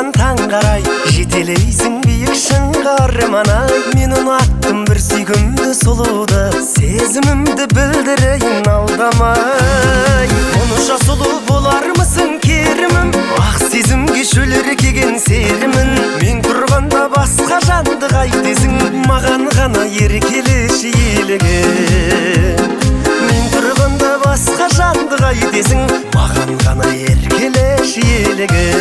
атқан таң қарай жетелейсің биік шыңға арман-ай. Мен ұнаттым бір сүйкімді сұлуды, сезімімді білдірейін алдамай. Онша сұлу болармысың керімім, ақ сезімге шөлер кеген серімін. Мен тұрғанда басқа жанды қайтесің, маған ғана еркелеші елігім. Мен тұрғанда басқа жанды қайтесің, маған ғана еркелеші елігім.